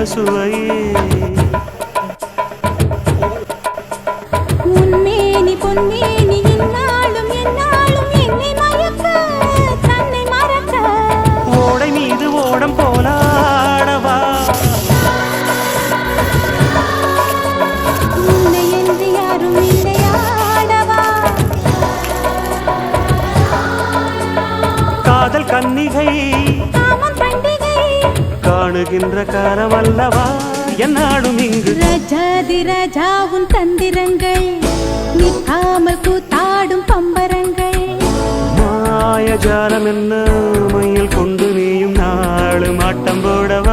சுவையே உன்மேனி பொன்மேனி இந்நாளும் எந்நாளும் என்னை மயக்க தன்னை மறக்க ஓடை மீது ஓடம் போலாடவா உன்னை என்று யாரும் இல்லையாடவா காதல் கன்னிகை காமம் பண்டிகை காணுகின்ற காலம் அல்லவா என்னாடும் இங்கு ரஜாதி ராஜா உன் தந்திரங்கள் நிற்காமல் கூத்தாடும் பம்பரங்கள் மாயஜாலம் என்ன மையில் கொண்டு நீயும் நாளும் ஆட்டம் போடவா